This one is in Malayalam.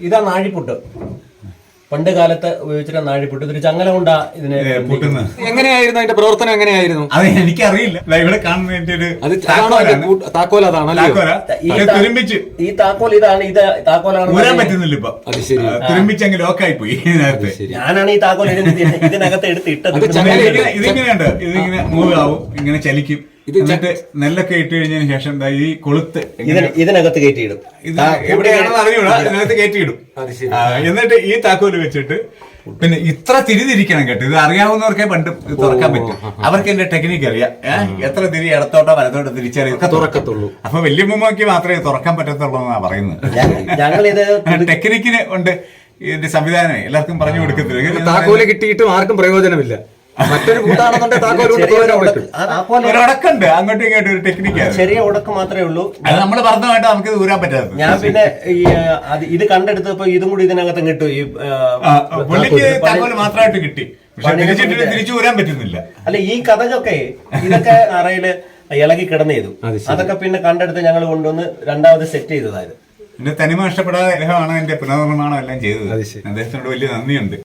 ഇതാ നാഴിപ്പുട്ട്. പണ്ട് കാലത്ത് ഉപയോഗിച്ചിട്ട് നാഴിപ്പുട്ട്. ഇതൊരു ചങ്ങല കൊണ്ടാ ഇതിനെ പൊട്ടുന്നത്. എങ്ങനെയായിരുന്നു അതിന്റെ പ്രവർത്തനം? എങ്ങനെയായിരുന്നു അത് എനിക്കറിയില്ല. ഇവിടെ കാണുന്നതിന്റെ ഒരു താക്കോൽ അതാണല്ലോ. ഈ താക്കോൽ ഇതാണ്. ഇത് താക്കോലാണ്. ഊരാൻ പറ്റുന്നില്ല ഇപ്പൊ. അത് ശരി. തുരുമ്പിച്ച് അങ്ങ് ലോക്കായി പോയി നേരത്തെ. ഞാനാണ് ഈ താക്കോൽ ഇതിനകത്ത് എടുത്ത് ഇട്ടത്. ഇതിങ്ങനെയുണ്ട്. ഇതിങ്ങനെ മൂവ് ആവും, ഇങ്ങനെ ചലിക്കും. എന്നിട്ട് നെല്ലൊക്കെ ഇട്ട് കഴിഞ്ഞതിന് ശേഷം ഈ കൊളുത്ത് ഇതിനകത്ത് കയറ്റിയിടും. ഇത് എവിടെയാണെന്ന് അറിഞ്ഞൂടാ, ഇതിനകത്ത് കയറ്റിയിടും. എന്നിട്ട് ഈ താക്കോല് വെച്ചിട്ട് പിന്നെ ഇത്ര തിരിതിരിക്കണം കേട്ടോ. ഇത് അറിയാവുന്നവർക്കേ പണ്ട് തുറക്കാൻ പറ്റും. അവർക്ക് എന്റെ ടെക്നിക്ക് അറിയാം. എത്ര തിരി ഇടത്തോട്ടോ വലത്തോട്ടോ തിരിച്ചറിയൊക്കെ തുറക്കത്തുള്ളൂ. അപ്പൊ വല്യമ്മക്ക് മാത്രമേ തുറക്കാൻ പറ്റത്തുള്ളൂ എന്നാ പറയുന്നത്. ഞങ്ങളിത് ടെക്നിക്കിന് ഉണ്ട്. ഇതിന്റെ സംവിധാനം എല്ലാവർക്കും പറഞ്ഞു കൊടുക്കത്തില്ല. താക്കോല് കിട്ടിയിട്ടും ആർക്കും പ്രയോജനമില്ല. മറ്റൊരു ഒരടക്കുണ്ട്, അങ്ങോട്ടും ഇങ്ങോട്ടും ഒരു ടെക്നിക്കാണ്. ചെറിയ ഉടക്ക് മാത്രമേ ഉള്ളൂ. അത് നമ്മൾ പറഞ്ഞുമായിട്ട് നമുക്ക് ഇത് ഊരാൻ പറ്റാത്തത്. ഞാൻ പിന്നെ ഈ ഇത് കണ്ടെടുത്തപ്പോ ഇതും കൂടി ഇതിനകത്ത് കിട്ടും. ഈ പുള്ളിക്ക് താക്കോല് മാത്രമായിട്ട് കിട്ടി. പക്ഷെ തിരിച്ചു ഊരാൻ പറ്റുന്നില്ല. അല്ല, ഈ കഥകൊക്കെ ഇതൊക്കെ അറയില് ഇളകി കിടന്നു. അതൊക്കെ പിന്നെ കണ്ടെടുത്ത് ഞങ്ങൾ കൊണ്ടുവന്ന് രണ്ടാമത് സെറ്റ് ചെയ്തതായത്. എന്റെ തനിമ നഷ്ടപ്പെടാതെ അദ്ദേഹമാണ് എന്റെ പുനർനിർമ്മാണം എല്ലാം ചെയ്തത്. അദ്ദേഹത്തിനോട് വലിയ നന്ദിയുണ്ട്.